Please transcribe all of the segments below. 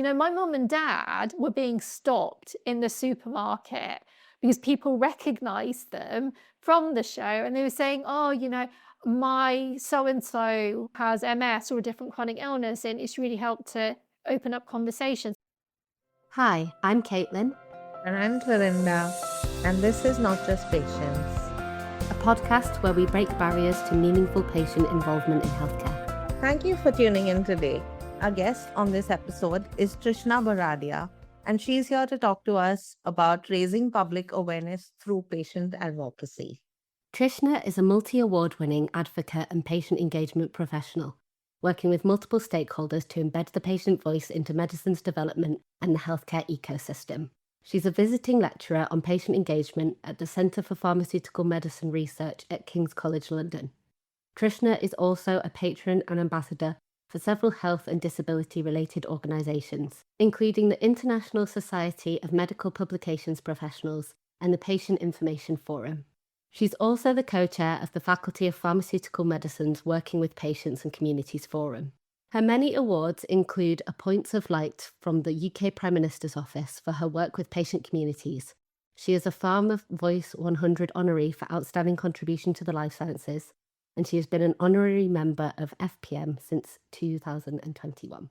My mum and dad were being stopped in the supermarket because people recognized them from the show and they were saying, oh, my so and so has MS or a different chronic illness, and it's really helped to open up conversations. Hi, I'm Caitlin, And I'm Clarinda, and this is Not Just Patients. a podcast where we break barriers to meaningful patient involvement in healthcare. Thank you for tuning in today. Our guest on this episode is Trishna Bharadia, and she's here to talk to us about raising public awareness through patient advocacy. Trishna is a multi-award winning advocate and patient engagement professional, working with multiple stakeholders to embed the patient voice into medicine's development and the healthcare ecosystem. She's a visiting lecturer on patient engagement at the Centre for Pharmaceutical Medicine Research at King's College London. Trishna is also a patron and ambassador for several health and disability-related organisations, including the International Society of Medical Publications Professionals and the Patient Information Forum. She's also the co-chair of the Faculty of Pharmaceutical Medicine's Working with Patients and Communities Forum. Her many awards include a Points of Light from the UK Prime Minister's Office for her work with patient communities. She is a Pharma Voice 100 honoree for outstanding contribution to the life sciences, and she has been an honorary member of FPM since 2021.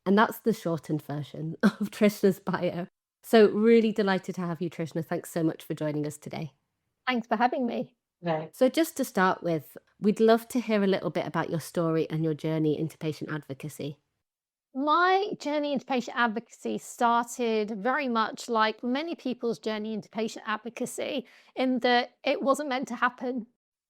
And that's the shortened version of Trishna's bio. So really delighted to have you, Trishna. Thanks so much for joining us today. Thanks for having me. Right. So just to start with, we'd love to hear a little bit about your story and your journey into patient advocacy. My journey into patient advocacy started very much like many people's journey into patient advocacy, in that it wasn't meant to happen.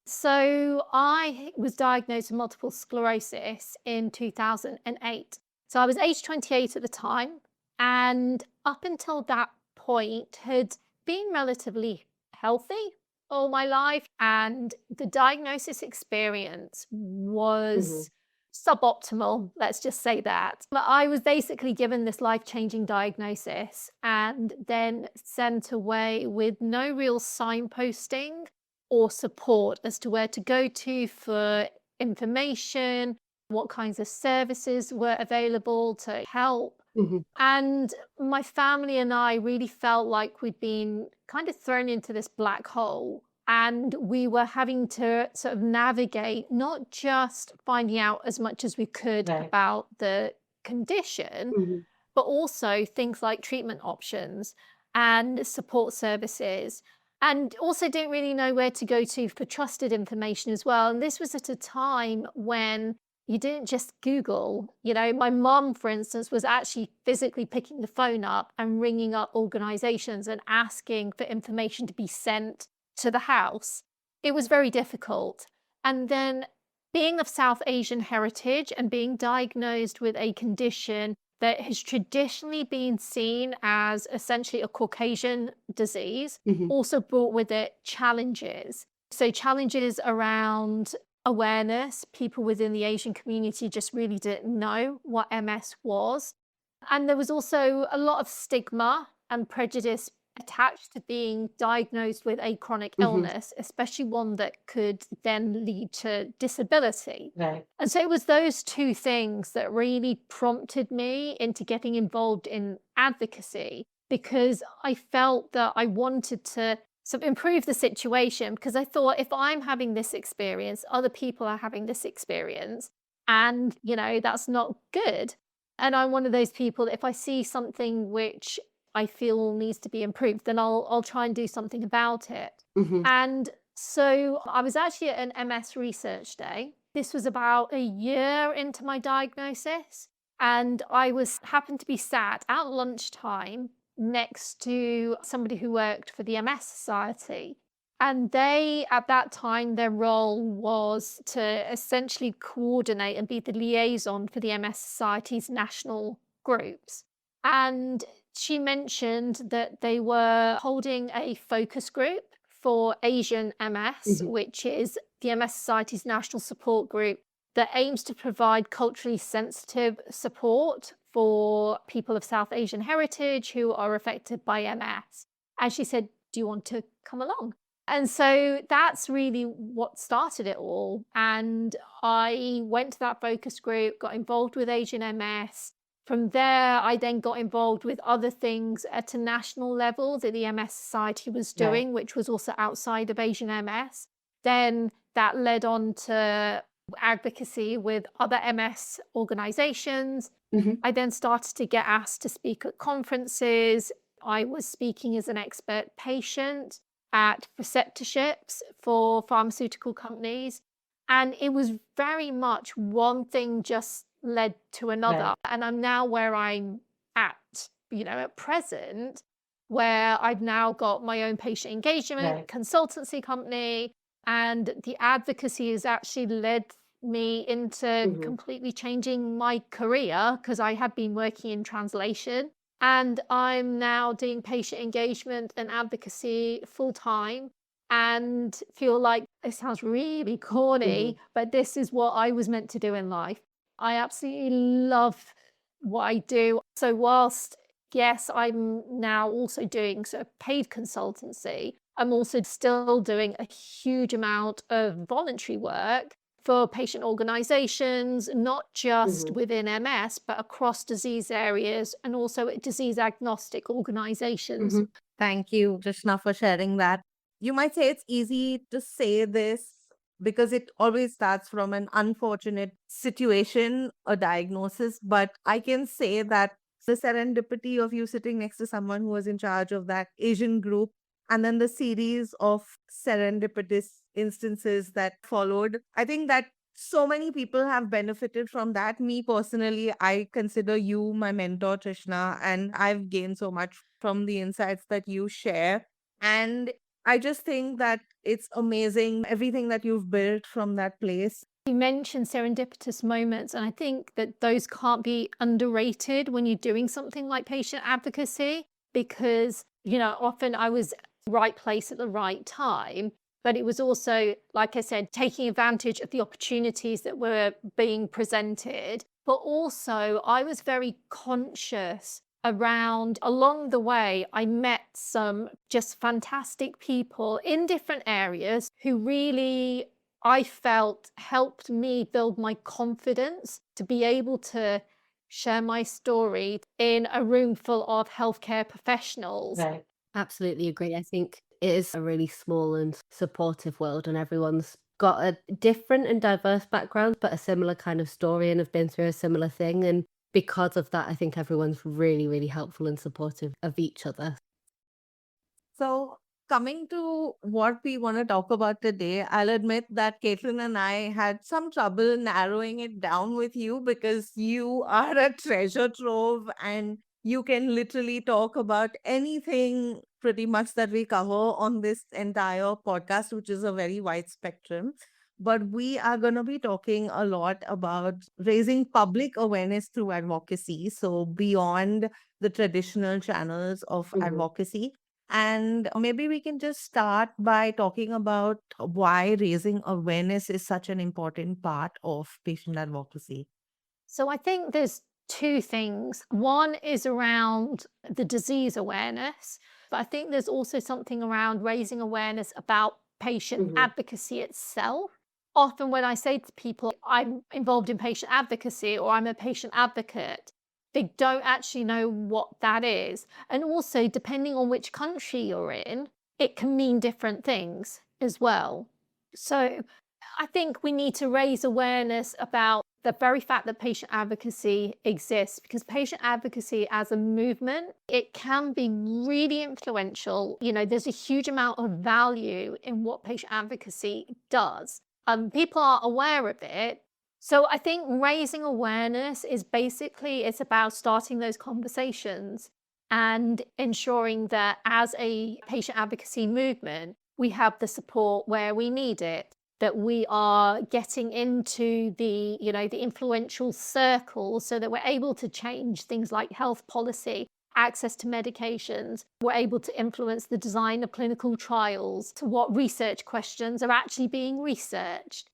So I was diagnosed with multiple sclerosis in 2008. So I was age 28 at the time, and up until that point had been relatively healthy all my life. And the diagnosis experience was suboptimal, let's just say that. But I was basically given this life-changing diagnosis and then sent away with no real signposting or support as to where to go to for information, what kinds of services were available to help. And my family and I really felt like we'd been kind of thrown into this black hole. And we were having to sort of navigate not just finding out as much as we could Right. about the condition, but also things like treatment options and support services. And also didn't really know where to go to for trusted information as well. And this was at a time when you didn't just Google. My mum, for instance, was actually physically picking the phone up and ringing up organizations and asking for information to be sent to the house. It was very difficult. And then being of South Asian heritage and being diagnosed with a condition that has traditionally been seen as essentially a Caucasian disease, also brought with it challenges. So challenges around awareness. People within the Asian community just really didn't know what MS was. And there was also a lot of stigma and prejudice attached to being diagnosed with a chronic illness, especially one that could then lead to disability. Right. And so it was those two things that really prompted me into getting involved in advocacy, because I felt that I wanted to sort of improve the situation, because I thought, if I'm having this experience, other people are having this experience, and that's not good. And I'm one of those people that if I see something which I feel needs to be improved, then I'll try and do something about it. And so I was actually at an MS research day. This was about a year into my diagnosis, and I happened to be sat at lunchtime next to somebody who worked for the MS Society. And they, at that time, their role was to essentially coordinate and be the liaison for the MS Society's national groups. And she mentioned that they were holding a focus group for Asian MS, which is the MS Society's national support group that aims to provide culturally sensitive support for people of South Asian heritage who are affected by MS. And she said, do you want to come along? And so that's really what started it all. And I went to that focus group, got involved with Asian MS, From there, I then got involved with other things at a national level that the MS Society was doing, which was also outside of Asian MS. Then that led on to advocacy with other MS organizations. I then started to get asked to speak at conferences. I was speaking as an expert patient at preceptorships for pharmaceutical companies. And it was very much one thing just led to another. And I'm now where I'm at, at present, where I've now got my own patient engagement consultancy company. And the advocacy has actually led me into completely changing my career, because I had been working in translation. And I'm now doing patient engagement and advocacy full time, and feel like it sounds really corny, but this is what I was meant to do in life. I absolutely love what I do. So whilst, yes, I'm now also doing sort of paid consultancy, I'm also still doing a huge amount of voluntary work for patient organizations, not just within MS, but across disease areas, and also at disease agnostic organizations. Thank you, Trishna, for sharing that. You might say it's easy to say this because it always starts from an unfortunate situation, a diagnosis. But I can say that the serendipity of you sitting next to someone who was in charge of that Asian group, and then the series of serendipitous instances that followed, I think that so many people have benefited from that. Me personally, I consider you my mentor, Trishna, and I've gained so much from the insights that you share. And I just think that it's amazing everything that you've built from that place. You mentioned serendipitous moments, and I think that those can't be underrated when you're doing something like patient advocacy, because, often I was right place at the right time, but it was also, like I said, taking advantage of the opportunities that were being presented. But also, I was very conscious around, along the way, I met some just fantastic people in different areas who really, I felt, helped me build my confidence to be able to share my story in a room full of healthcare professionals. Absolutely agree. I think it is a really small and supportive world, and everyone's got a different and diverse background, but a similar kind of story and have been through a similar thing. And because of that, I think everyone's really, really helpful and supportive of each other. So, coming to what we want to talk about today, I'll admit that Caitlin and I had some trouble narrowing it down with you because you are a treasure trove and you can literally talk about anything pretty much that we cover on this entire podcast, which is a very wide spectrum. But we are going to be talking a lot about raising public awareness through advocacy. So, beyond the traditional channels of advocacy. And maybe we can just start by talking about why raising awareness is such an important part of patient advocacy. So I think there's two things. One is around the disease awareness, but I think there's also something around raising awareness about patient advocacy itself. Often when I say to people, I'm involved in patient advocacy or I'm a patient advocate, they don't actually know what that is. And also, depending on which country you're in, it can mean different things as well. So I think we need to raise awareness about the very fact that patient advocacy exists, because patient advocacy as a movement, it can be really influential. There's a huge amount of value in what patient advocacy does. People are aware of it. So I think raising awareness is basically, it's about starting those conversations and ensuring that as a patient advocacy movement, we have the support where we need it, that we are getting into the influential circles so that we're able to change things like health policy, access to medications. We're able to influence the design of clinical trials, to what research questions are actually being researched.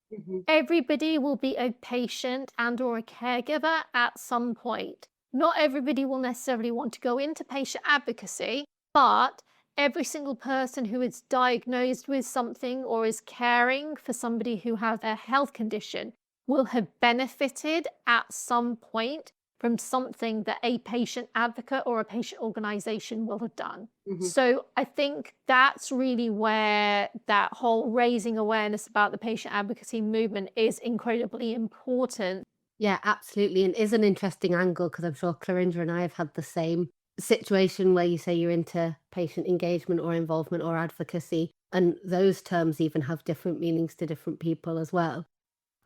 Everybody will be a patient and or a caregiver at some point. Not everybody will necessarily want to go into patient advocacy, but every single person who is diagnosed with something or is caring for somebody who has a health condition will have benefited at some point from something that a patient advocate or a patient organization will have done. Mhm. So I think that's really where that whole raising awareness about the patient advocacy movement is incredibly important. Yeah, absolutely. And is an interesting angle because I'm sure Clarinda and I have had the same situation where you say you're into patient engagement or involvement or advocacy. And those terms even have different meanings to different people as well.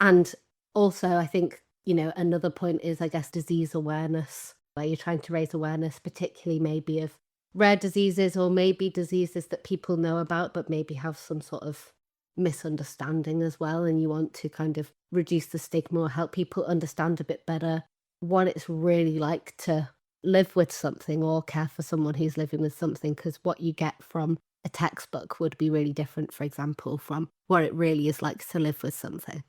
And also, I think, another point is, I guess, disease awareness, where you're trying to raise awareness, particularly maybe of rare diseases or maybe diseases that people know about, but maybe have some sort of misunderstanding as well. And you want to kind of reduce the stigma or help people understand a bit better what it's really like to live with something or care for someone who's living with something. Because what you get from a textbook would be really different, for example, from what it really is like to live with something.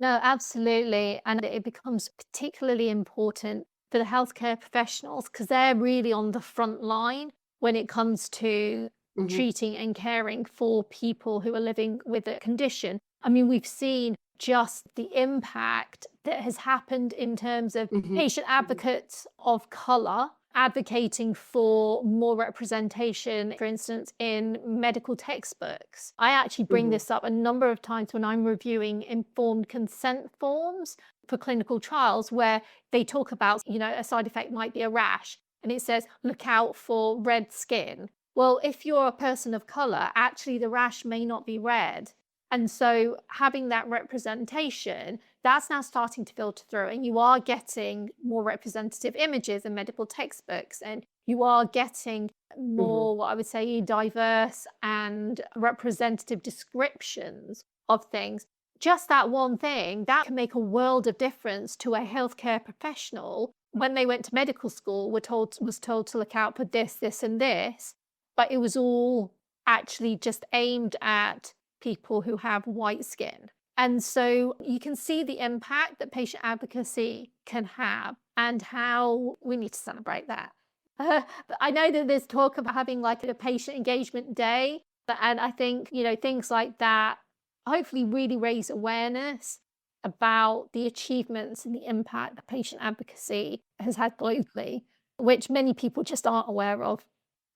No, absolutely. And it becomes particularly important for the healthcare professionals because they're really on the front line when it comes to Mhm, treating and caring for people who are living with a condition. I mean, we've seen just the impact that has happened in terms of mhm, patient advocates of colour advocating for more representation, for instance, in medical textbooks. I actually bring mhm, this up a number of times when I'm reviewing informed consent forms for clinical trials where they talk about, a side effect might be a rash and it says, look out for red skin. Well, if you're a person of color, actually the rash may not be red. And so having that representation, that's now starting to filter through, and you are getting more representative images in medical textbooks, and you are getting mhm, more, what I would say, diverse and representative descriptions of things. Just that one thing, that can make a world of difference to a healthcare professional when they went to medical school, was told to look out for this, this, and this, but it was all actually just aimed at people who have white skin. And so you can see the impact that patient advocacy can have and how we need to celebrate that. But I know that there's talk about having like a patient engagement day, and I think, things like that hopefully really raise awareness about the achievements and the impact that patient advocacy has had globally, which many people just aren't aware of.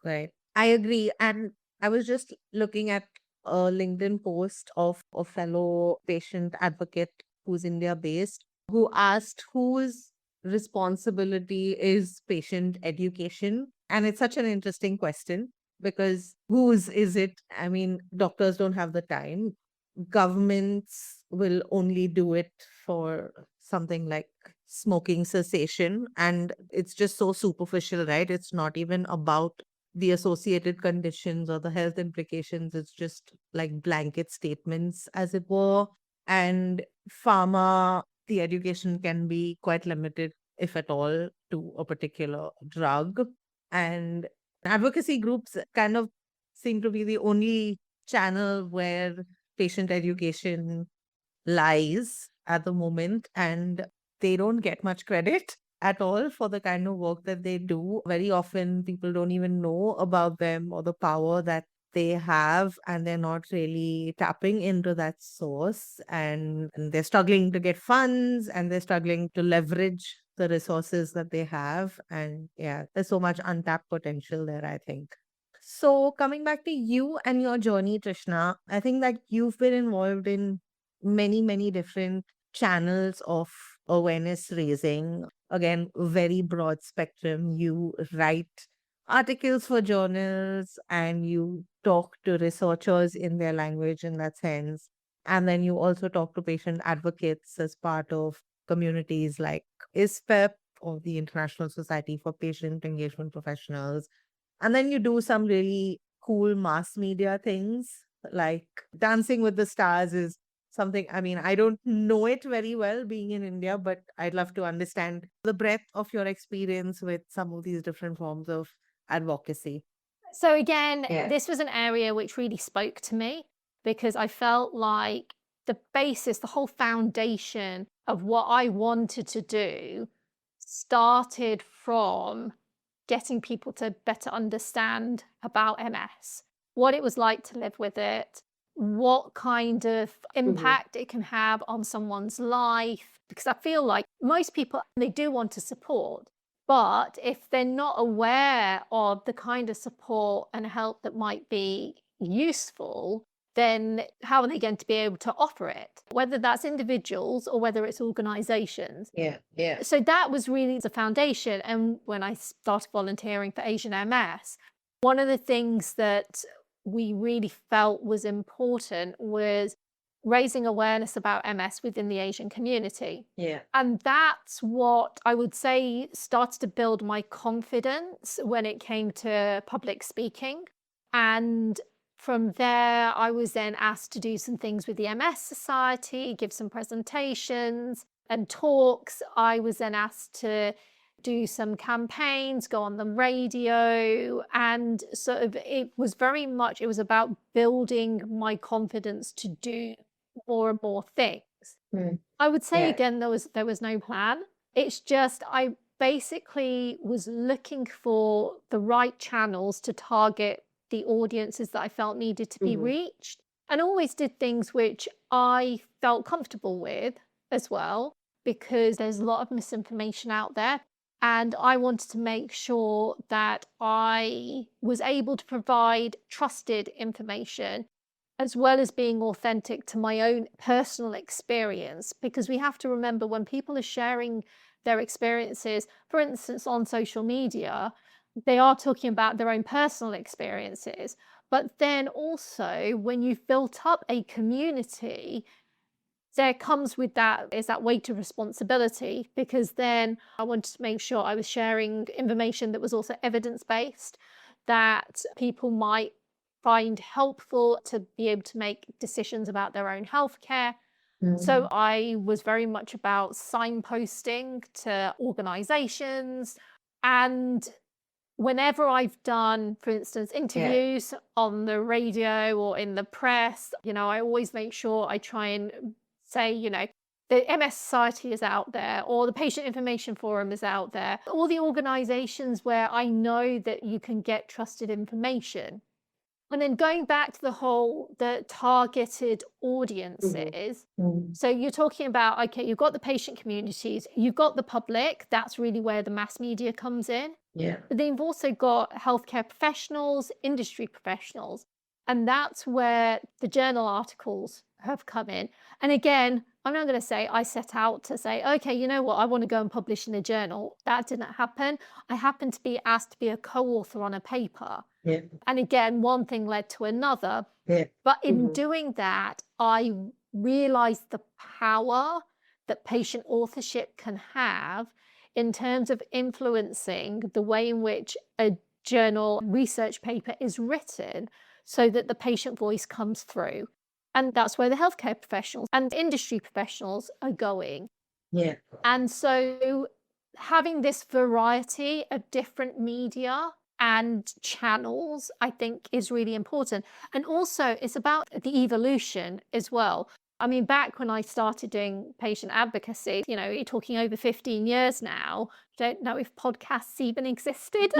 Right. I agree. And I was just looking at a LinkedIn post of a fellow patient advocate who's India based, who asked whose responsibility is patient education. And it's such an interesting question because whose is it? I mean, doctors don't have the time. Governments will only do it for something like smoking cessation. And it's just so superficial, right? It's not even about the associated conditions or the health implications. It's just like blanket statements, as it were. And pharma, the education can be quite limited, if at all, to a particular drug. And advocacy groups kind of seem to be the only channel where patient education lies at the moment. And they don't get much credit at all for the kind of work that they do. Very often, people don't even know about them or the power that they have, and they're not really tapping into that source. And they're struggling to get funds and they're struggling to leverage the resources that they have. And yeah, there's so much untapped potential there, I think. So, coming back to you and your journey, Trishna, I think that you've been involved in many, many different channels of awareness raising. Again, very broad spectrum. You write articles for journals and you talk to researchers in their language in that sense. And then you also talk to patient advocates as part of communities like ISPEP or the International Society for Patient Engagement Professionals. And then you do some really cool mass media things, like Dancing with the Stars is something, I mean, I don't know it very well being in India, but I'd love to understand the breadth of your experience with some of these different forms of advocacy. So again, Yeah. this was an area which really spoke to me because I felt like the basis, the whole foundation of what I wanted to do started from getting people to better understand about MS, what it was like to live with it, what kind of impact it can have on someone's life. Because I feel like most people, they do want to support, but if they're not aware of the kind of support and help that might be useful, then how are they going to be able to offer it? Whether that's individuals or whether it's organizations. Yeah, yeah. So that was really the foundation. And when I started volunteering for Asian MS, one of the things that we really felt was important was raising awareness about MS within the Asian community. Yeah. And that's what I would say started to build my confidence when it came to public speaking. And from there, I was then asked to do some things with the MS Society, give some presentations and talks. I was then asked to do some campaigns, go on the radio, and sort of it was about building my confidence to do more and more things. I would say Yeah. again, there was no plan. It's just I basically was looking for the right channels to target the audiences that I felt needed to be reached, and always did things which I felt comfortable with as well, because there's a lot of misinformation out there. And I wanted to make sure that I was able to provide trusted information as well as being authentic to my own personal experience. Because we have to remember when people are sharing their experiences, for instance, on social media, they are talking about their own personal experiences. But then also, when you've built up a community, there comes with that is that weight of responsibility, because then I wanted to make sure I was sharing information that was also evidence-based, that people might find helpful to be able to make decisions about their own healthcare. So I was very much about signposting to organizations. And whenever I've done, for instance, interviews on the radio or in the press, I always make sure I try and say, the MS Society is out there, or the Patient Information Forum is out there, all the organizations where I know that you can get trusted information. And then going back to the targeted audiences. So you're talking about, okay, you've got the patient communities, you've got the public, that's really where the mass media comes in. Yeah. But then you've also got healthcare professionals, industry professionals, and that's where the journal articles have come in. And again, I'm not going to say I set out to say, okay, you know what, I want to go and publish in a journal. That didn't happen. I happened to be asked to be a co-author on a paper. Yeah. And again, one thing led to another. Yeah. But in doing that, I realized the power that patient authorship can have in terms of influencing the way in which a journal research paper is written, so that the patient voice comes through. And that's where the healthcare professionals and industry professionals are going. Yeah. And so having this variety of different media and channels, I think, is really important. And also it's about the evolution as well. I mean, back when I started doing patient advocacy, you're talking over 15 years now. Don't know if podcasts even existed.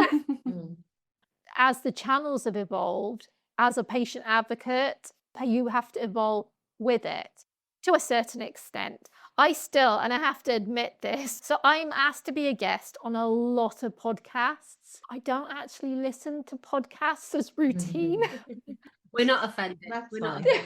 As the channels have evolved, as a patient advocate, you have to evolve with it to a certain extent. I still, and I have to admit this, so I'm asked to be a guest on a lot of podcasts. I don't actually listen to podcasts as routine. We're not offended. That's We're not fine.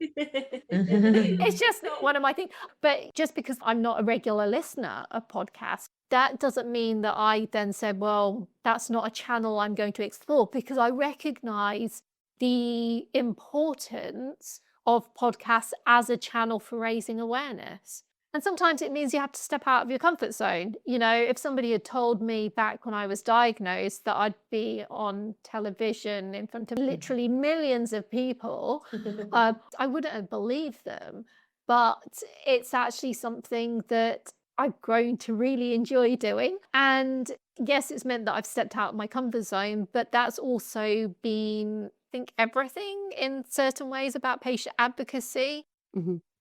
offended. It's just not one of my things. But just because I'm not a regular listener of podcasts, that doesn't mean that I then said, well, that's not a channel I'm going to explore, because I recognize the importance of podcasts as a channel for raising awareness. And sometimes it means you have to step out of your comfort zone. If somebody had told me back when I was diagnosed that I'd be on television in front of literally millions of people, I wouldn't have believed them. But it's actually something that I've grown to really enjoy doing. And yes, it's meant that I've stepped out of my comfort zone, but that's also been, I think, everything in certain ways about patient advocacy.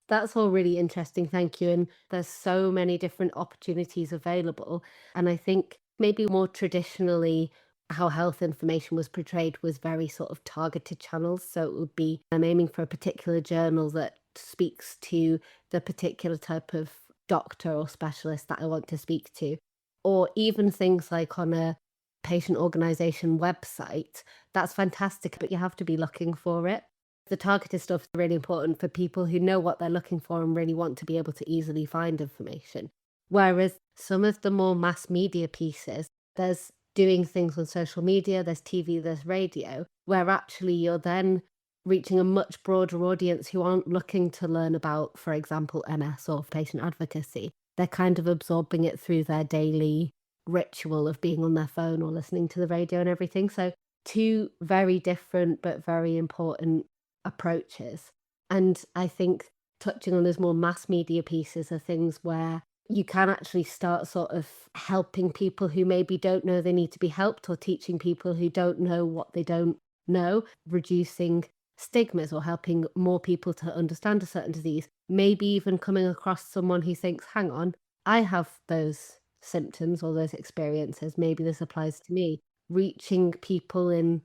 That's all really interesting. Thank you. And there's so many different opportunities available. And I think maybe more traditionally, how health information was portrayed was very sort of targeted channels. So it would be, I'm aiming for a particular journal that speaks to the particular type of doctor or specialist that I want to speak to. Or even things like on a patient organization website, that's fantastic, but you have to be looking for it. The targeted stuff is really important for people who know what they're looking for and really want to be able to easily find information. Whereas some of the more mass media pieces, there's doing things on social media, there's TV, there's radio, where actually you're then reaching a much broader audience who aren't looking to learn about, for example, MS or patient advocacy. They're kind of absorbing it through their daily ritual of being on their phone or listening to the radio and everything. So two very different but very important approaches. And I think touching on those more mass media pieces are things where you can actually start sort of helping people who maybe don't know they need to be helped, or teaching people who don't know what they don't know, reducing stigmas or helping more people to understand a certain disease, maybe even coming across someone who thinks, hang on, I have those symptoms or those experiences, maybe this applies to me, reaching people in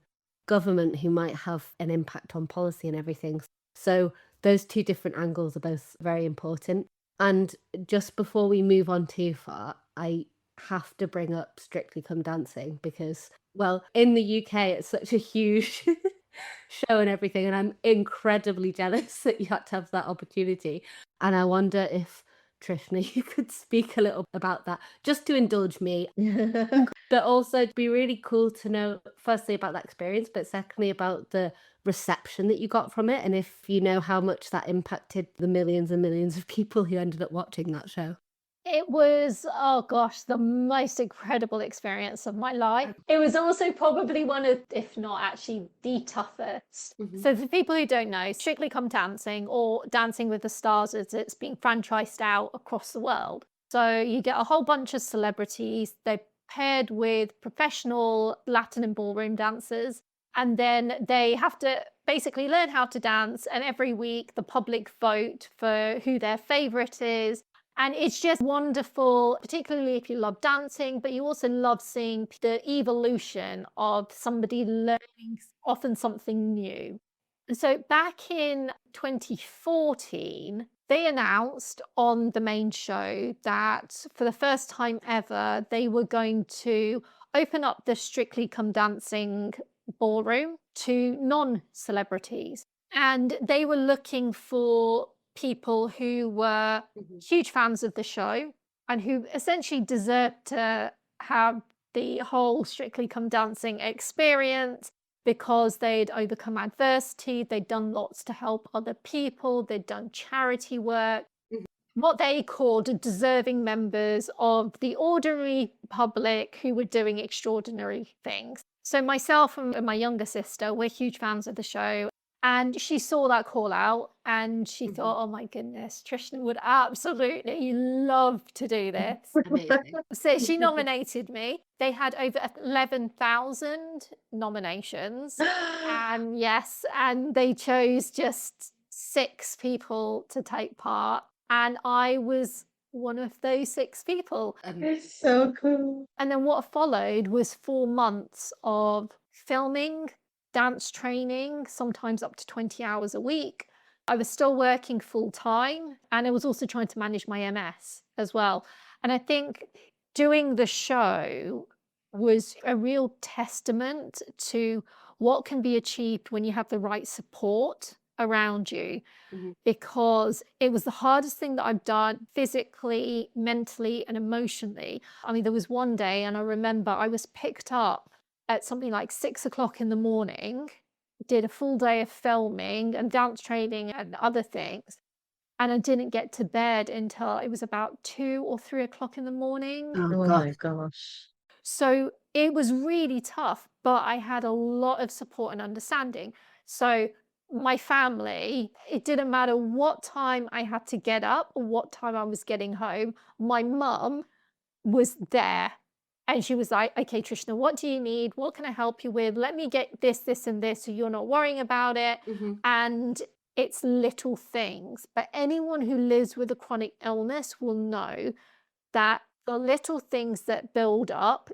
government who might have an impact on policy and everything. So those two different angles are both very important. And just before we move on too far, I have to bring up Strictly Come Dancing because, well, in the UK, it's such a huge show and everything, and I'm incredibly jealous that you had to have that opportunity. And I wonder if, Trishna, you could speak a little about that, just to indulge me, but also it'd be really cool to know, firstly, about that experience, but secondly, about the reception that you got from it, and if you know how much that impacted the millions and millions of people who ended up watching that show. It was, oh gosh, the most incredible experience of my life. It was also probably one of, if not actually the toughest. So for people who don't know, Strictly Come Dancing, or Dancing with the Stars as it's being franchised out across the world. So you get a whole bunch of celebrities, they're paired with professional Latin and ballroom dancers, and then they have to basically learn how to dance, and every week the public vote for who their favorite is. And it's just wonderful, particularly if you love dancing, but you also love seeing the evolution of somebody learning often something new. And so back in 2014, they announced on the main show that for the first time ever, they were going to open up the Strictly Come Dancing ballroom to non-celebrities. And they were looking for people who were huge fans of the show and who essentially deserved to have the whole Strictly Come Dancing experience because they'd overcome adversity, they'd done lots to help other people, they'd done charity work, what they called deserving members of the ordinary public who were doing extraordinary things. So myself and my younger sister, we're huge fans of the show. And she saw that call out and she thought, oh my goodness, Trishna would absolutely love to do this. Amazing. So she nominated me. They had over 11,000 nominations. And yes, and they chose just 6 people to take part. And I was one of those 6 people. It's so cool. And then what followed was 4 months of filming, dance training, sometimes up to 20 hours a week. I was still working full time, and I was also trying to manage my MS as well. And I think doing the show was a real testament to what can be achieved when you have the right support around you, because it was the hardest thing that I've done physically, mentally, and emotionally. I mean, there was one day, and I remember I was picked up at something like 6 o'clock in the morning, did a full day of filming and dance training and other things. And I didn't get to bed until it was about 2 or 3 o'clock in the morning. Oh my gosh. So it was really tough, but I had a lot of support and understanding. So my family, it didn't matter what time I had to get up or what time I was getting home, my mum was there. And she was like, okay, Trishna, what do you need? What can I help you with? Let me get this, this, and this, so you're not worrying about it. And it's little things. But anyone who lives with a chronic illness will know that the little things that build up,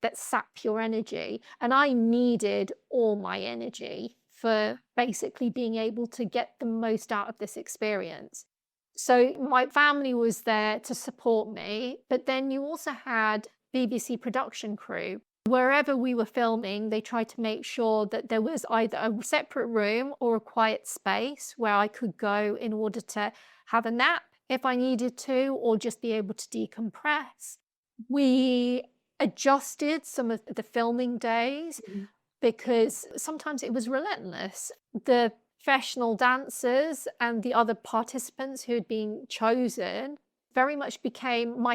that sap your energy. And I needed all my energy for basically being able to get the most out of this experience. So my family was there to support me, but then you also had BBC production crew. Wherever we were filming, they tried to make sure that there was either a separate room or a quiet space where I could go in order to have a nap if I needed to, or just be able to decompress. We adjusted some of the filming days because sometimes it was relentless. The professional dancers and the other participants who had been chosen very much became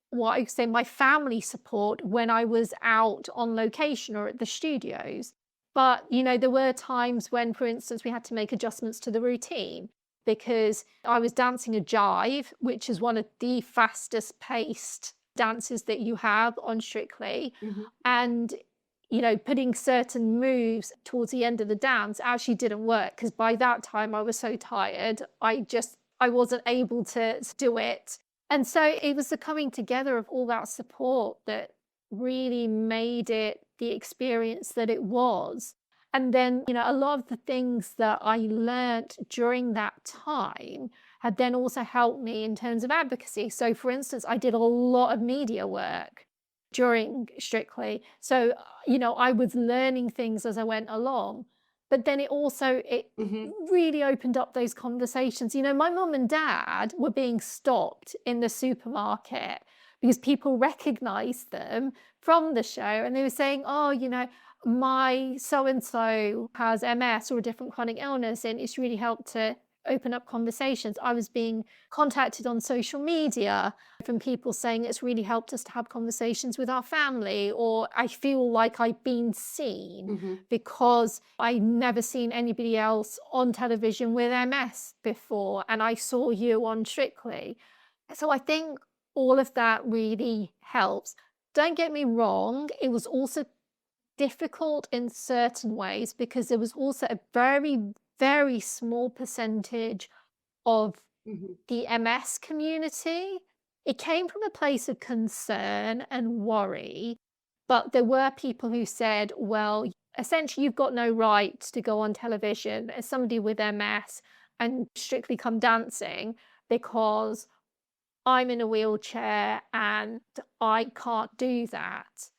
what I say my family support when I was out on location or at the studios. But there were times when, for instance, we had to make adjustments to the routine because I was dancing a jive, which is one of the fastest paced dances that you have on Strictly. And putting certain moves towards the end of the dance actually didn't work because by that time I was so tired, I wasn't able to do it. And so it was the coming together of all that support that really made it the experience that it was. And then, a lot of the things that I learnt during that time had then also helped me in terms of advocacy. So for instance, I did a lot of media work during Strictly. So, I was learning things as I went along. But then it really opened up those conversations. My mum and dad were being stopped in the supermarket because people recognized them from the show and they were saying, oh, my so-and-so has MS or a different chronic illness, and it's really helped to open up conversations. I was being contacted on social media from people saying it's really helped us to have conversations with our family, or I feel like I've been seen because I've never seen anybody else on television with MS before, and I saw you on Strictly. So I think all of that really helps. Don't get me wrong, it was also difficult in certain ways because there was also a very, very small percentage of the MS community. It came from a place of concern and worry, but there were people who said, well, essentially, you've got no right to go on television as somebody with MS and Strictly Come Dancing because I'm in a wheelchair and I can't do that.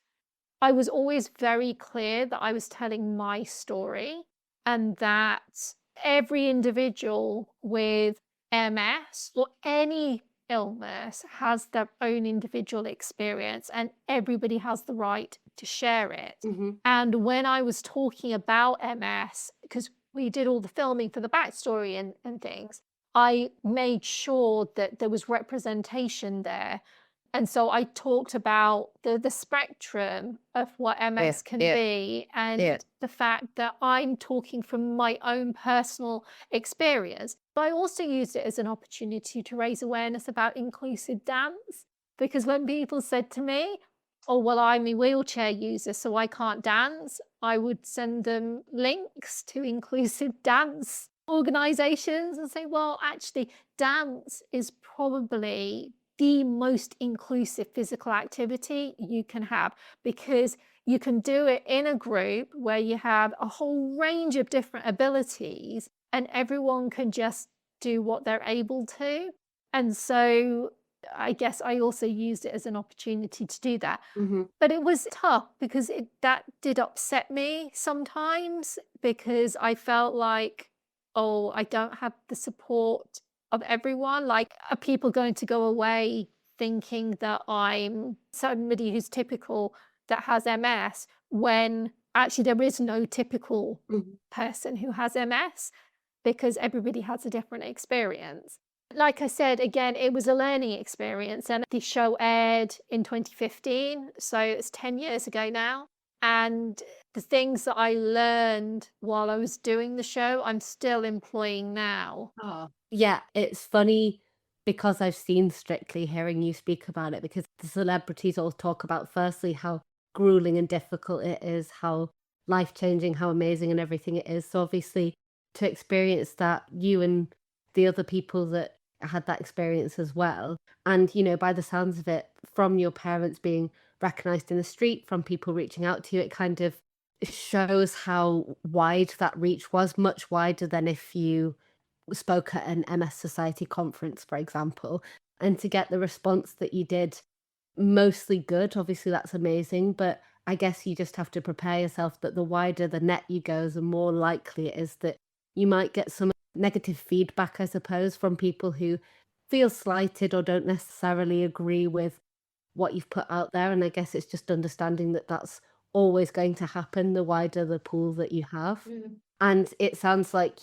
I was always very clear that I was telling my story and that every individual with MS or any illness has their own individual experience and everybody has the right to share it. And when I was talking about MS, because we did all the filming for the backstory and things, I made sure that there was representation there. And so I talked about the spectrum of what MS can be and the fact that I'm talking from my own personal experience. But I also used it as an opportunity to raise awareness about inclusive dance, because when people said to me, oh, well, I'm a wheelchair user, so I can't dance, I would send them links to inclusive dance organizations and say, well, actually, dance is probably the most inclusive physical activity you can have because you can do it in a group where you have a whole range of different abilities and everyone can just do what they're able to. And so I guess I also used it as an opportunity to do that. But it was tough because that did upset me sometimes because I felt like, oh, I don't have the support of everyone. Like, are people going to go away thinking that I'm somebody who's typical that has MS when actually there is no typical person who has MS because everybody has a different experience. Like I said, again, it was a learning experience and the show aired in 2015, so it's 10 years ago now. And the things that I learned while I was doing the show, I'm still employing now. Yeah, it's funny because I've seen Strictly, hearing you speak about it, because the celebrities all talk about firstly how grueling and difficult it is, how life-changing, how amazing and everything it is. So obviously to experience that, you and the other people that had that experience as well, and by the sounds of it, from your parents being recognized in the street, from people reaching out to you. It kind of shows how wide that reach was, much wider than if you spoke at an MS Society conference, for example. And to get the response that you did, mostly good, obviously that's amazing, but I guess you just have to prepare yourself that the wider the net you go, the more likely it is that you might get some negative feedback, I suppose, from people who feel slighted or don't necessarily agree with what you've put out there. And I guess it's just understanding that that's always going to happen the wider the pool that you have. And it sounds like,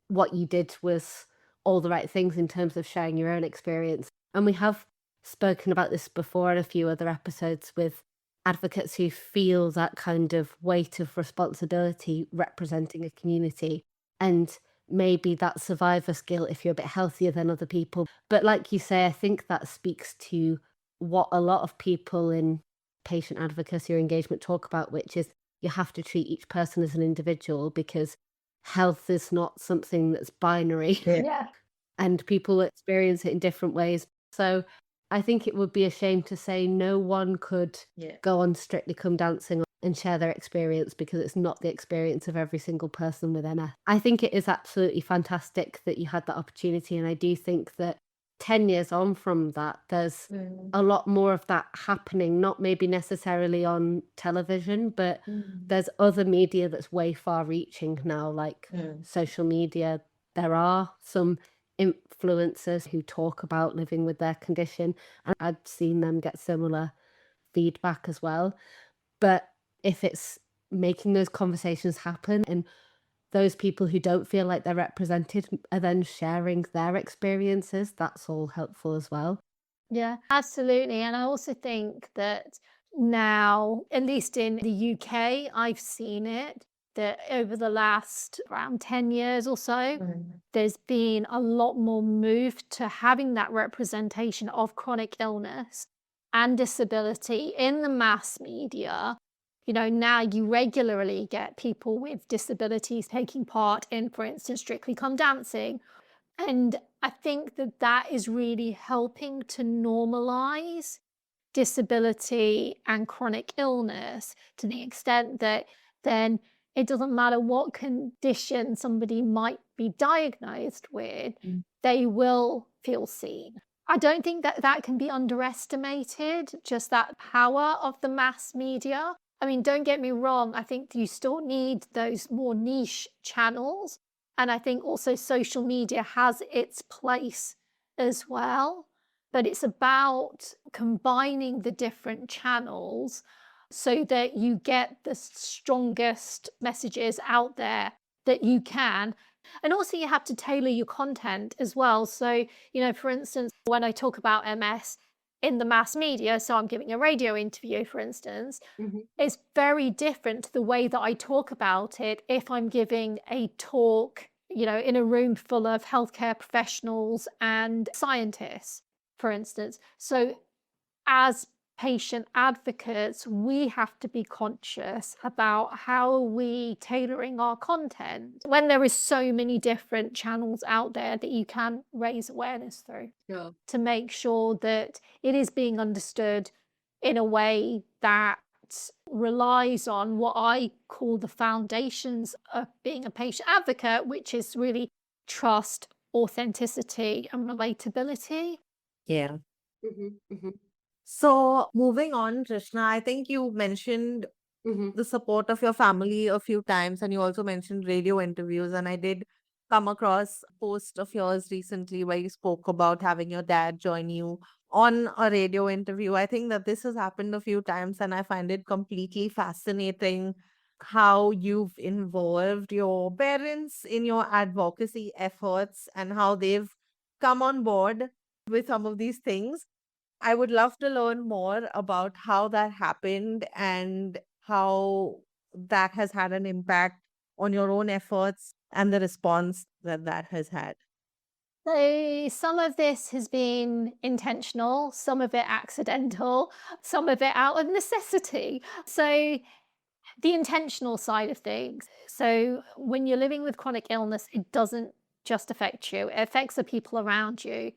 what you did was all the right things in terms of sharing your own experience. And we have spoken about this before in a few other episodes with advocates who feel that kind of weight of responsibility representing a community. And maybe that survivor skill if you're a bit healthier than other people. But like you say, I think that speaks to what a lot of people in patient advocacy or engagement talk about, which is you have to treat each person as an individual because health is not something that's binary. Yeah. And people experience it in different ways. So I think it would be a shame to say no one could go on Strictly Come Dancing and share their experience because it's not the experience of every single person with MS. I think it is absolutely fantastic that you had that opportunity. And I do think that 10 years on from that, there's a lot more of that happening, not maybe necessarily on television, but there's other media that's way far reaching now, like social media. There are some influencers who talk about living with their condition, and I've seen them get similar feedback as well. But if it's making those conversations happen and those people who don't feel like they're represented are then sharing their experiences, that's all helpful as well. Yeah, absolutely. And I also think that now, at least in the UK, I've seen it that over the last around 10 years or so, there's been a lot more move to having that representation of chronic illness and disability in the mass media. Now you regularly get people with disabilities taking part in, for instance, Strictly Come Dancing. And I think that that is really helping to normalize disability and chronic illness to the extent that then it doesn't matter what condition somebody might be diagnosed with, they will feel seen. I don't think that that can be underestimated, just that power of the mass media. I mean, don't get me wrong, I think you still need those more niche channels. And I think also social media has its place as well. But it's about combining the different channels so that you get the strongest messages out there that you can. And also you have to tailor your content as well. So, for instance, when I talk about MS in the mass media, so I'm giving a radio interview, for instance, it's very different to the way that I talk about it if I'm giving a talk, in a room full of healthcare professionals and scientists, for instance. So as patient advocates, we have to be conscious about how we tailoring our content when there is so many different channels out there that you can raise awareness through to make sure that it is being understood in a way that relies on what I call the foundations of being a patient advocate, which is really trust, authenticity, and relatability. Yeah. Mm-hmm, mm-hmm, So moving on, Trishna, I think you mentioned the support of your family a few times, and you also mentioned radio interviews. And I did come across a post of yours recently where you spoke about having your dad join you on a radio interview. I think that this has happened a few times, and I find it completely fascinating how you've involved your parents in your advocacy efforts and how they've come on board with some of these things. I would love to learn more about how that happened and how that has had an impact on your own efforts and the response that that has had. So some of this has been intentional, some of it accidental, some of it out of necessity. So the intentional side of things. So when you're living with chronic illness, it doesn't just affect you, it affects the people around you.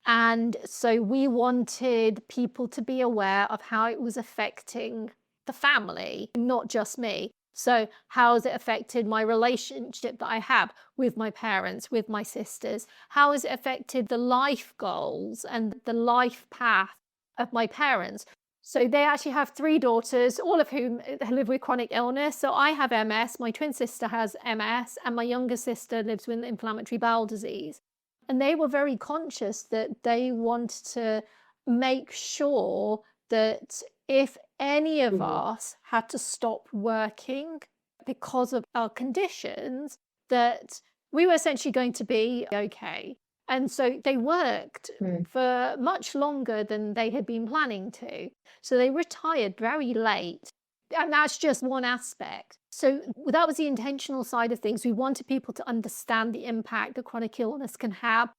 And so we wanted people to be aware of how it was affecting the family, not just me. So how has it affected my relationship that I have with my parents, with my sisters? How has it affected the life goals and the life path of my parents? So they actually have 3 daughters, all of whom live with chronic illness. So I have MS, my twin sister has MS, and my younger sister lives with inflammatory bowel disease. And they were very conscious that they wanted to make sure that if any of us had to stop working because of our conditions, that we were essentially going to be okay. And so they worked for much longer than they had been planning to. So they retired very late. And that's just one aspect. So that was the intentional side of things. We wanted people to understand the impact that chronic illness can have,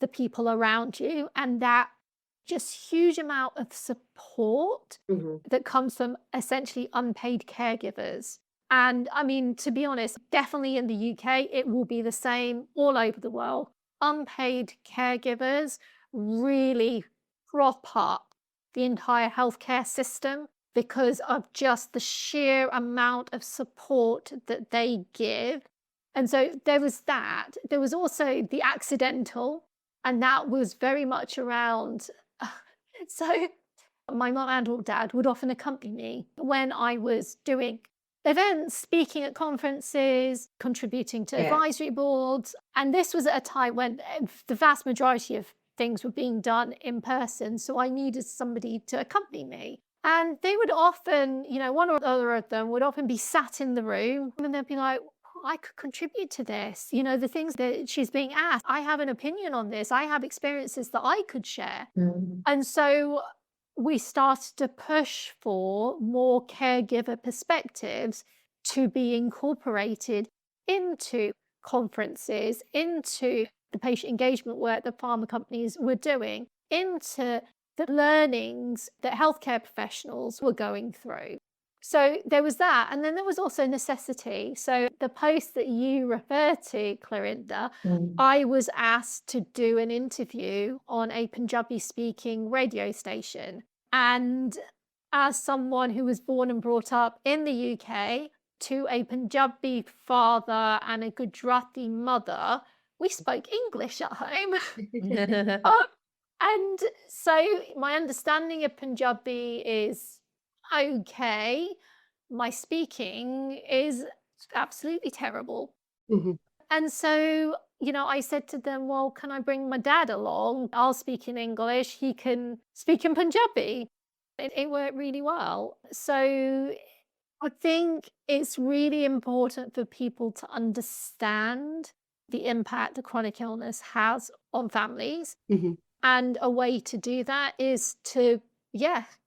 the people around you, and that just huge amount of support that comes from essentially unpaid caregivers. And I mean, to be honest, definitely in the UK, it will be the same all over the world. Unpaid caregivers really prop up the entire healthcare system because of just the sheer amount of support that they give. And so there was that. There was also the accidental, and that was very much around. So my mum and dad would often accompany me when I was doing events, speaking at conferences, contributing to advisory boards. And this was at a time when the vast majority of things were being done in person. So I needed somebody to accompany me. And they would often, one or other of them would often be sat in the room and they'd be like, I could contribute to this. The things that she's being asked, I have an opinion on this. I have experiences that I could share. And so we started to push for more caregiver perspectives to be incorporated into conferences, into the patient engagement work that pharma companies were doing, into the learnings that healthcare professionals were going through. So there was that. And then there was also necessity. So the post that you refer to, Clarinda, I was asked to do an interview on a Punjabi speaking radio station. And as someone who was born and brought up in the UK to a Punjabi father and a Gujarati mother, we spoke English at home. And so my understanding of Punjabi is okay. My speaking is absolutely terrible. And so, I said to them, well, can I bring my dad along? I'll speak in English. He can speak in Punjabi. It worked really well. So I think it's really important for people to understand the impact that chronic illness has on families. And a way to do that is to,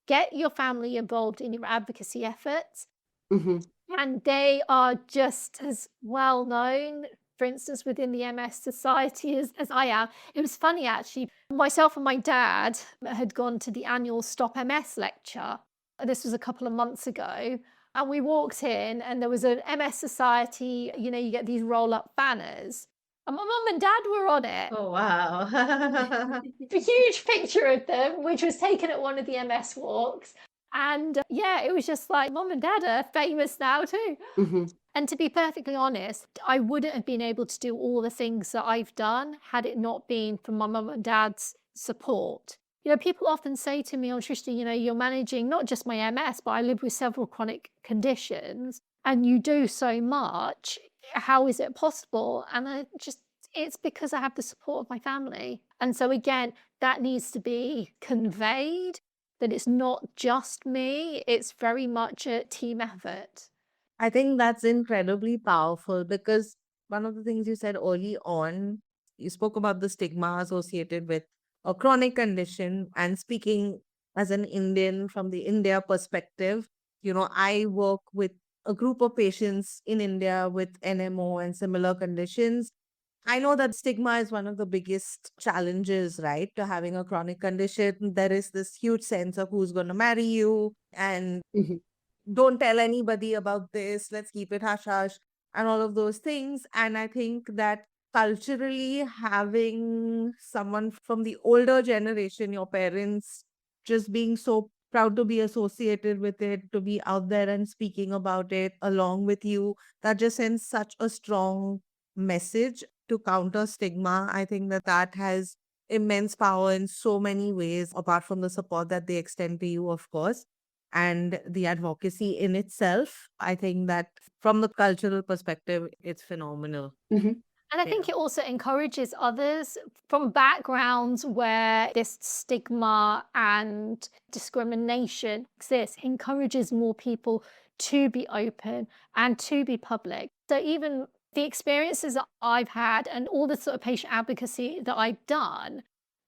get your family involved in your advocacy efforts. And they are just as well known, for instance, within the MS Society as I am. It was funny, actually. Myself and my dad had gone to the annual Stop MS lecture. This was a couple of months ago. And we walked in and there was an MS Society, you get these roll-up banners. And my mum and dad were on it. Oh, wow. A huge picture of them, which was taken at one of the MS walks. And it was just like, mum and dad are famous now too. And to be perfectly honest, I wouldn't have been able to do all the things that I've done had it not been for my mum and dad's support. People often say to me, oh, Trishna, you're managing not just my MS, but I live with several chronic conditions and you do so much. How is it possible? And it's because I have the support of my family. And so again, that needs to be conveyed, that it's not just me, it's very much a team effort. I think that's incredibly powerful because one of the things you said early on, you spoke about the stigma associated with a chronic condition, and speaking as an Indian from the India perspective, I work with a group of patients in India with NMO and similar conditions. I know that stigma is one of the biggest challenges, right, to having a chronic condition. There is this huge sense of who's going to marry you and don't tell anybody about this. Let's keep it hush hush and all of those things. And I think that culturally having someone from the older generation, your parents, just being so proud to be associated with it, to be out there and speaking about it along with you, that just sends such a strong message to counter stigma. I think that that has immense power in so many ways, apart from the support that they extend to you, of course, and the advocacy in itself. I think that from the cultural perspective, it's phenomenal. Mhm. And I think it also encourages others from backgrounds where this stigma and discrimination exists, encourages more people to be open and to be public. So even the experiences that I've had and all the sort of patient advocacy that I've done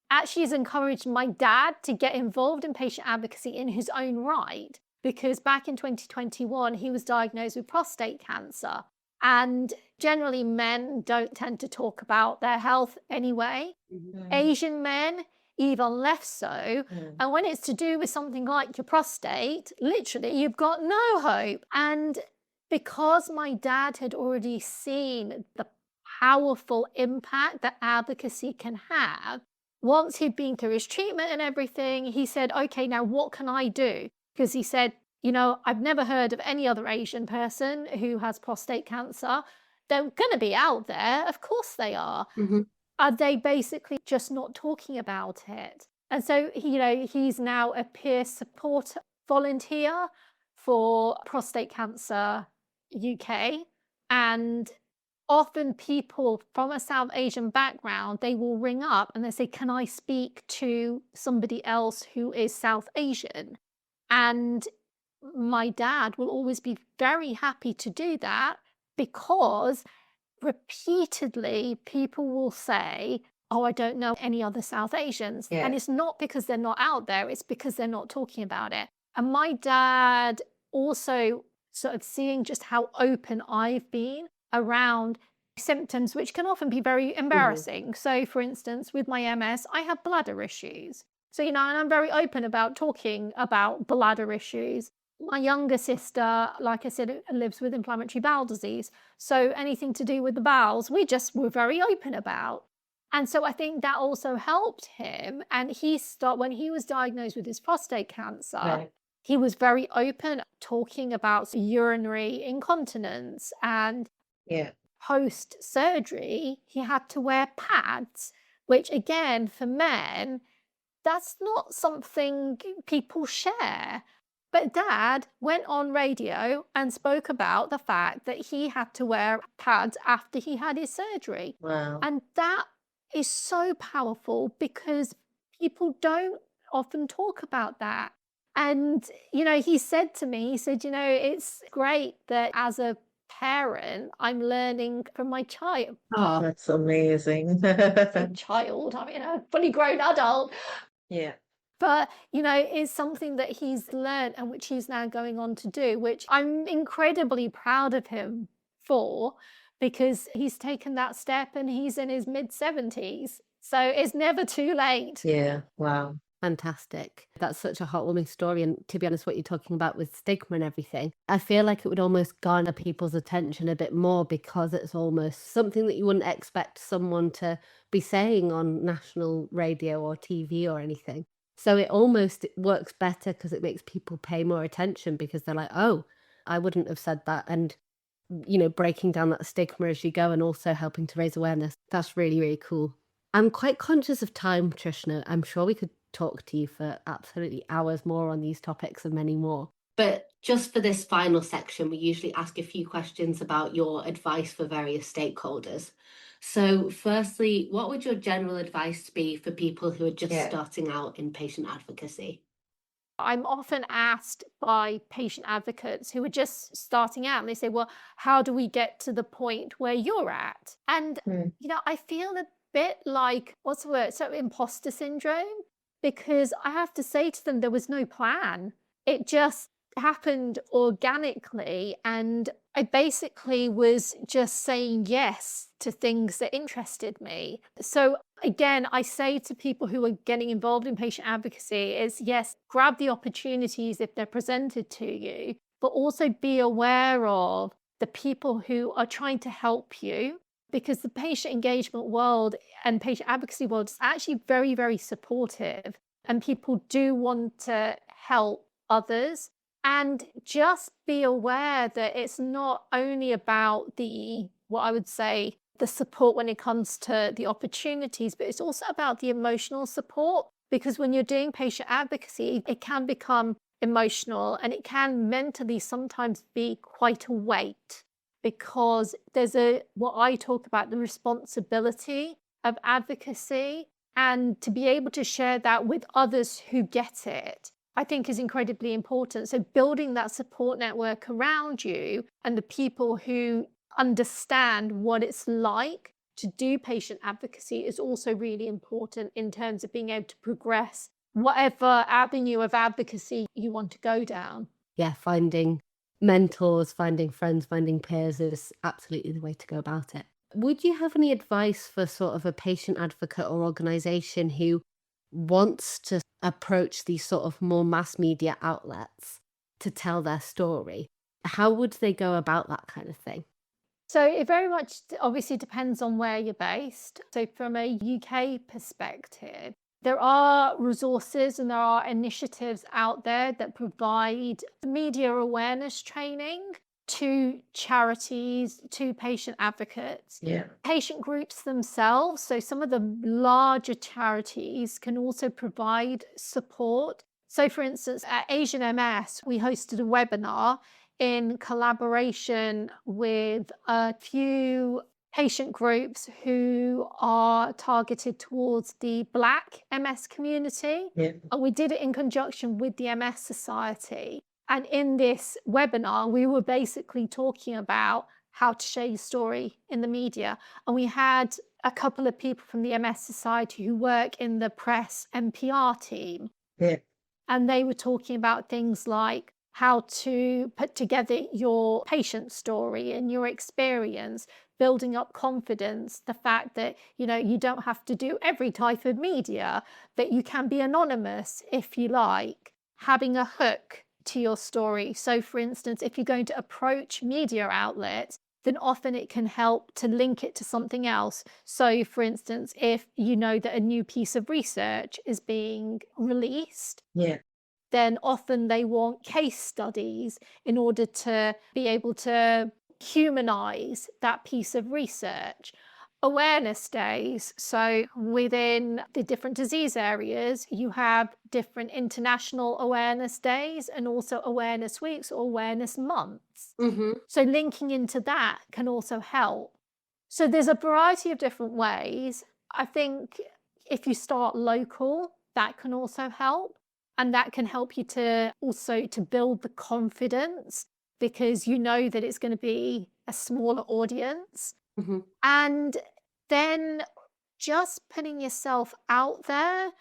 actually has encouraged my dad to get involved in patient advocacy in his own right, because back in 2021 he was diagnosed with prostate cancer, and generally men don't tend to talk about their health anyway. Asian men even less so. And when it's to do with something like your prostate, literally you've got no hope. And because my dad had already seen the powerful impact that advocacy can have, once he'd been through his treatment and everything, he said, okay, now what can I do? Because he said, you know, I've never heard of any other Asian person who has prostate cancer. They're going to be out there. Of course they are. Mhm. Are they basically just not talking about it? And so, you know, he's now a peer support volunteer for Prostate Cancer UK. And often people from a South Asian background, they will ring up and they say, can I speak to somebody else who is South Asian? And my dad will always be very happy to do that, because repeatedly people will say, oh, I don't know any other South Asians. And it's not because they're not out there, it's because they're not talking about it. And my dad also sort of seeing just how open I've been around symptoms, which can often be very embarrassing. So, for instance, with my MS, I have bladder issues. So, you know, and I'm very open about talking about bladder issues. My younger sister, like I said, lives with inflammatory bowel disease. So anything to do with the bowels, we just were very open about. And so I think that also helped him. And when he was diagnosed with his prostate cancer, he was very open talking about urinary incontinence. And post surgery, he had to wear pads, which again, for men, that's not something people share. But dad went on radio and spoke about the fact that he had to wear pads after he had his surgery. Wow. And that is so powerful, because people don't often talk about that. And, you know, he said to me, he said, you know, it's great that as a parent, I'm learning from my child. Oh, That's amazing. Child, I mean, a fully grown adult. Yeah. But, you know, it's something that he's learned and which he's now going on to do, which I'm incredibly proud of him for, because he's taken that step and he's in his mid-70s. So it's never too late. Yeah. Wow. fantastic. That's such a heartwarming story. And to be honest, what you're talking about with stigma and everything, I feel like it would almost garner people's attention a bit more, because it's almost something that you wouldn't expect someone to be saying on national radio or TV or anything. So it almost works better because it makes people pay more attention, because they're like, oh, I wouldn't have said that. And, you know, breaking down that stigma as you go and also helping to raise awareness. That's really, really cool. I'm quite conscious of time, Trishna. I'm sure we could talk to you for absolutely hours more on these topics and many more. But just for this final section, we usually ask a few questions about your advice for various stakeholders. So firstly, what would your general advice be for people who are just starting out in patient advocacy? I'm often asked by patient advocates who are just starting out, and they say, well, how do we get to the point where you're at? And, you know, I feel a bit like, what's the word? So imposter syndrome, because I have to say to them, there was no plan. It just happened organically. And I basically was just saying yes to things that interested me. So again, I say to people who are getting involved in patient advocacy is, yes, grab the opportunities if they're presented to you, but also be aware of the people who are trying to help you, because the patient engagement world and patient advocacy world is actually very, very supportive, and people do want to help others. And just be aware that it's not only about what I would say, the support when it comes to the opportunities, but it's also about the emotional support. Because when you're doing patient advocacy, it can become emotional and it can mentally sometimes be quite a weight, because there's what I talk about, the responsibility of advocacy, and to be able to share that with others who get it, I think is incredibly important. So building that support network around you and the people who understand what it's like to do patient advocacy is also really important in terms of being able to progress whatever avenue of advocacy you want to go down. Yeah, finding mentors, finding friends, finding peers is absolutely the way to go about it. Would you have any advice for sort of a patient advocate or organization who wants to approach these sort of more mass media outlets to tell their story? How would they go about that kind of thing? So it very much obviously depends on where you're based. So from a UK perspective, there are resources and there are initiatives out there that provide media awareness training to charities, to patient advocates. Yeah. Patient groups themselves, so some of the larger charities can also provide support. So for instance, at Asian MS, we hosted a webinar in collaboration with a few patient groups who are targeted towards the Black MS community. Yeah. And we did it in conjunction with the MS Society. And in this webinar, we were basically talking about how to share your story in the media. And we had a couple of people from the MS Society who work in the press and PR team. Yeah. And they were talking about things like how to put together your patient story and your experience, building up confidence, the fact that, you don't have to do every type of media, that you can be anonymous if you like, having a hook to your story. So for instance, if you're going to approach media outlets, then often it can help to link it to something else. So for instance, if you know that a new piece of research is being released, Yeah. then often they want case studies in order to be able to humanize that piece of research. Awareness days. So within the different disease areas, you have different international awareness days and also awareness weeks or awareness months. Mm-hmm. So linking into that can also help. So there's a variety of different ways. I think if you start local, that can also help. And that can help you to also to build the confidence, because you know that it's going to be a smaller audience. Mm-hmm. And then just putting yourself out there.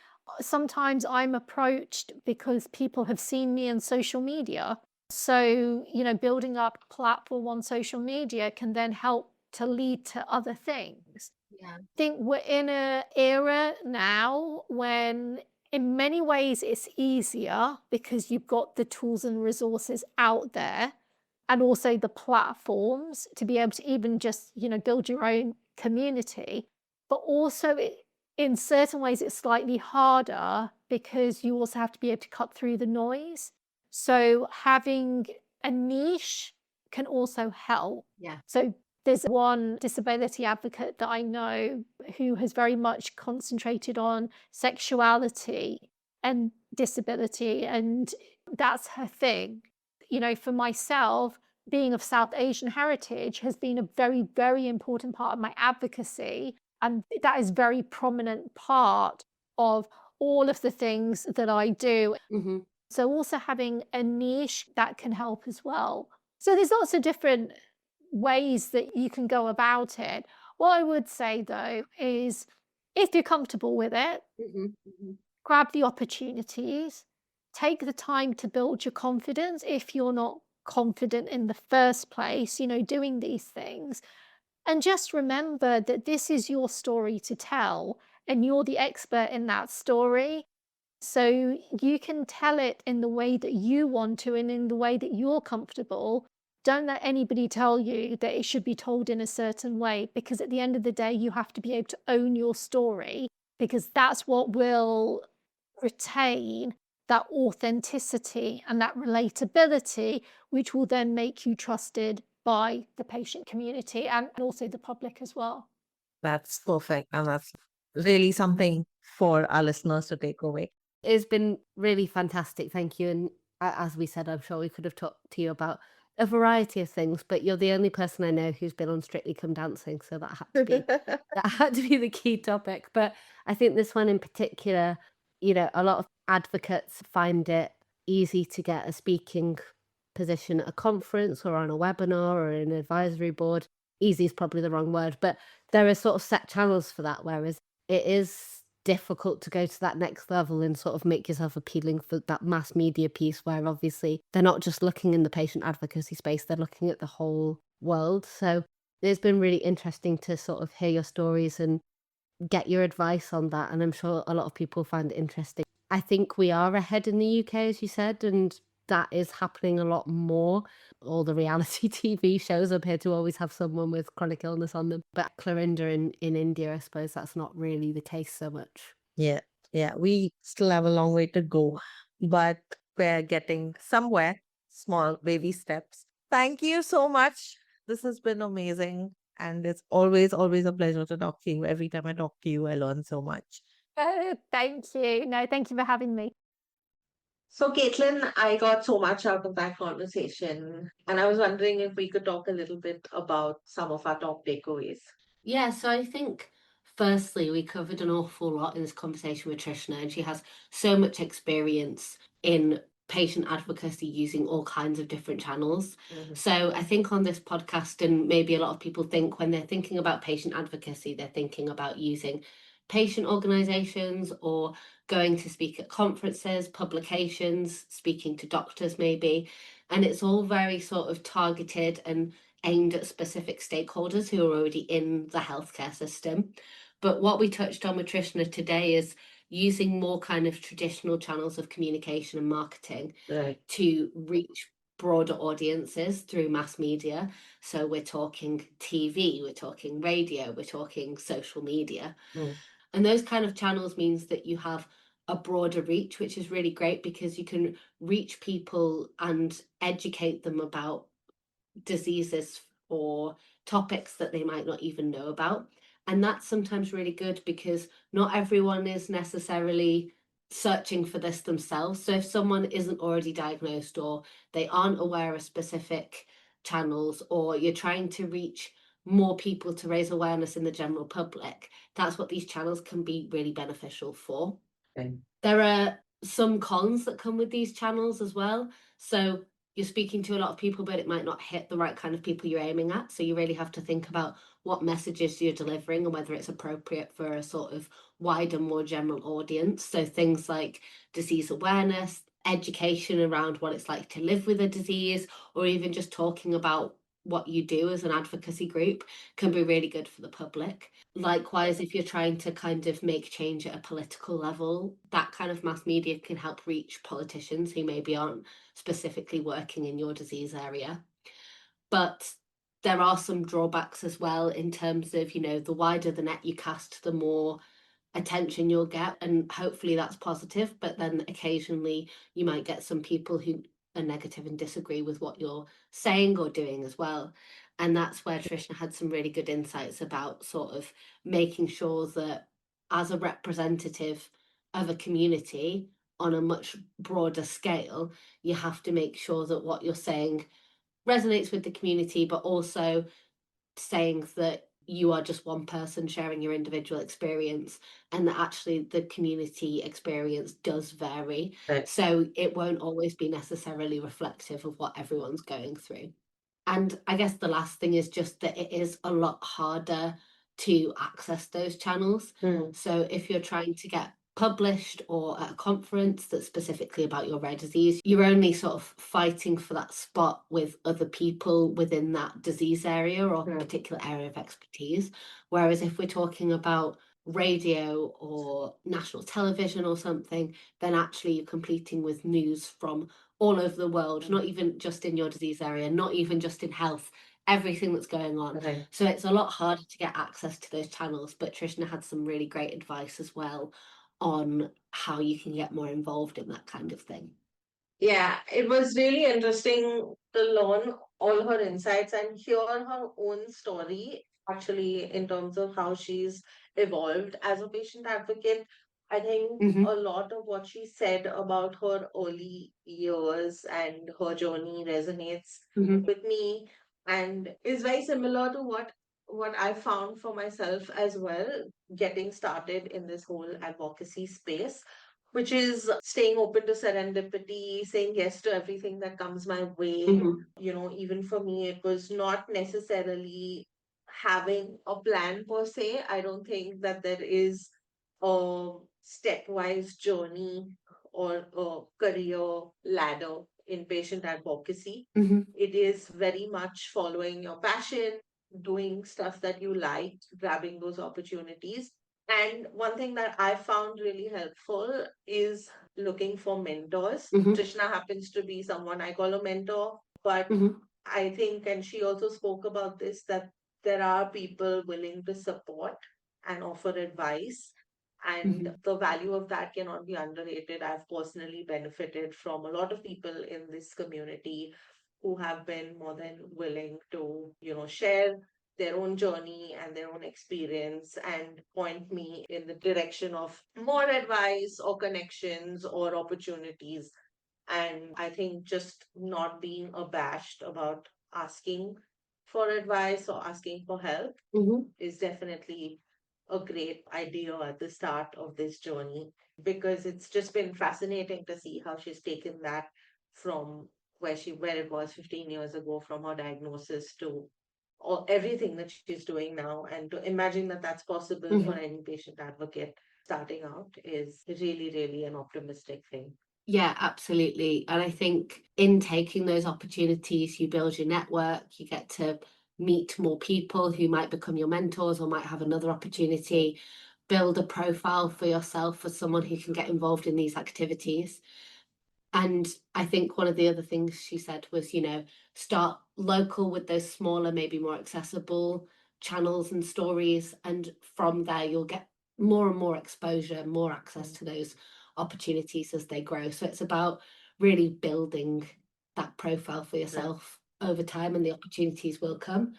Sometimes I'm approached because people have seen me on social media. So, building up a platform on social media can then help to lead to other things. Yeah. I think we're in an era now when in many ways it's easier because you've got the tools and resources out there, and also the platforms to be able to even just, build your own community. But also in certain ways it's slightly harder because you also have to be able to cut through the noise. So having a niche can also help. Yeah. So there's one disability advocate that I know who has very much concentrated on sexuality and disability, and that's her thing. For myself, being of South Asian heritage has been a very, very important part of my advocacy, and that is a very prominent part of all of the things that I do. Mm-hmm. So also having a niche that can help as well. So there's lots of different ways that you can go about it. What I would say though is, if you're comfortable with it, Mm-hmm. Mm-hmm. grab the opportunities, take the time to build your confidence if you're not confident in the first place, doing these things. And just remember that this is your story to tell, and you're the expert in that story. So you can tell it in the way that you want to and in the way that you're comfortable. don't let anybody tell you that it should be told in a certain way, because at the end of the day, you have to be able to own your story, because that's what will retain that authenticity and that relatability, which will then make you trusted by the patient community and also the public as well. That's perfect. And that's really something for our listeners to take away. It's been really fantastic. Thank you. And as we said, I'm sure we could have talked to you about a variety of things, but you're the only person I know who's been on Strictly Come Dancing, so that had to be that had to be the key topic. But I think this one in particular, a lot of advocates find it easy to get a speaking position at a conference or on a webinar or an advisory board. Easy is probably the wrong word, but there are sort of set channels for that, whereas it is difficult to go to that next level and sort of make yourself appealing for that mass media piece, where obviously they're not just looking in the patient advocacy space, they're looking at the whole world. So it's been really interesting to sort of hear your stories and get your advice on that. And I'm sure a lot of people find it interesting. I think we are ahead in the UK, as you said, and that is happening a lot more. All the reality TV shows appear to always have someone with chronic illness on them. But Clarinda in India, I suppose that's not really the case so much. Yeah, yeah, we still have a long way to go, but we're getting somewhere, small baby steps. Thank you so much. This has been amazing. And it's always, always a pleasure to talk to you. Every time I talk to you, I learn so much. Thank you. No, thank you for having me. So, Caitlin, I got so much out of that conversation, and I was wondering if we could talk a little bit about some of our top takeaways. Yeah, so I think firstly, we covered an awful lot in this conversation with Trishna, and she has so much experience in patient advocacy using all kinds of different channels. So I think on this podcast, and maybe a lot of people think when they're thinking about patient advocacy, they're thinking about using patient organizations or going to speak at conferences, publications, speaking to doctors, maybe. And it's all very sort of targeted and aimed at specific stakeholders who are already in the healthcare system. But what we touched on with Trishna today is using more kind of traditional channels of communication and marketing to reach broader audiences through mass media. So we're talking TV, we're talking radio, we're talking social media. And those kind of channels means that you have a broader reach, which is really great because you can reach people and educate them about diseases or topics that they might not even know about. And that's sometimes really good because not everyone is necessarily searching for this themselves. So if someone isn't already diagnosed or they aren't aware of specific channels, or you're trying to reach more people to raise awareness in the general public, that's what these channels can be really beneficial for. Okay. There are some cons that come with these channels as well. So you're speaking to a lot of people, but it might not hit the right kind of people you're aiming at. So you really have to think about what messages you're delivering and whether it's appropriate for a sort of wider, more general audience. So things like disease awareness, education around what it's like to live with a disease, or even just talking about what you do as an advocacy group can be really good for the public. Likewise, if you're trying to kind of make change at a political level, that kind of mass media can help reach politicians who maybe aren't specifically working in your disease area. But there are some drawbacks as well in terms of, the wider the net you cast, the more attention you'll get, and hopefully that's positive. But then occasionally you might get some people who are negative and disagree with what you're saying or doing as well. And that's where Trishna had some really good insights about sort of making sure that as a representative of a community on a much broader scale, you have to make sure that what you're saying resonates with the community, but also saying that you are just one person sharing your individual experience, and that actually the community experience does vary. Right. So it won't always be necessarily reflective of what everyone's going through. And I guess the last thing is just that it is a lot harder to access those channels. So if you're trying to get published or at a conference that's specifically about your rare disease, you're only sort of fighting for that spot with other people within that disease area or particular area of expertise. Whereas if we're talking about radio or national television or something, then actually you're competing with news from all over the world, not even just in your disease area, not even just in health, everything that's going on. Right. So it's a lot harder to get access to those channels. But Trishna had some really great advice as well on how you can get more involved in that kind of thing. Yeah, it was really interesting to learn all her insights and hear her own story, actually, in terms of how she's evolved as a patient advocate. I think Mhm. a lot of what she said about her early years and her journey resonates Mhm. with me and is very similar to what I found for myself as well, getting started in this whole advocacy space, which is staying open to serendipity, saying yes to everything that comes my way. Mhm. Even for me, it was not necessarily having a plan per se. I don't think that there is a stepwise journey or a career ladder in patient advocacy. Mhm. It is very much following your passion, doing stuff that you like, grabbing those opportunities. And one thing that I found really helpful is looking for mentors. Mhm. Trishna happens to be someone I call a mentor, but Mhm. I think, and she also spoke about this, that there are people willing to support and offer advice. And Mhm. the value of that cannot be underrated. I've personally benefited from a lot of people in this community who have been more than willing to, share their own journey and their own experience and point me in the direction of more advice or connections or opportunities. And I think just not being abashed about asking for advice or asking for help Mhm. is definitely a great idea at the start of this journey, because it's just been fascinating to see how she's taken that from where it was 15 years ago, from her diagnosis to everything that she's doing now, and to imagine that that's possible for Mhm. any patient advocate starting out is really, really an optimistic thing. Yeah, absolutely. And I think in taking those opportunities, you build your network, you get to meet more people who might become your mentors or might have another opportunity, build a profile for yourself as someone who can get involved in these activities. And I think one of the other things she said was, start local with those smaller, maybe more accessible channels and stories. And from there, you'll get more and more exposure, more access to those opportunities as they grow. So it's about really building that profile for yourself over time, and the opportunities will come.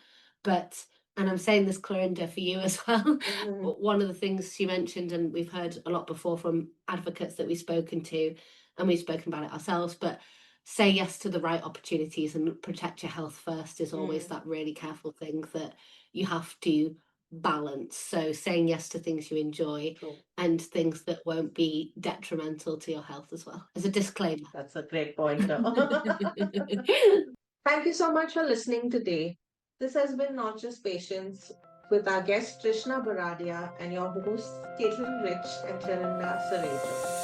And I'm saying this, Clarinda, for you as well. Mhm. One of the things you mentioned, and we've heard a lot before from advocates that we've spoken to, and we've spoken about it ourselves, but say yes to the right opportunities and protect your health first is always that really careful thing that you have to balance. So saying yes to things you enjoy True. and things that won't be detrimental to your health as well, as a disclaimer. That's a great point. Thank you so much for listening today. This has been Not Just Patients with our guest Trishna Bharadia and your hosts Caitlin Rich and Clarinda Sarejo.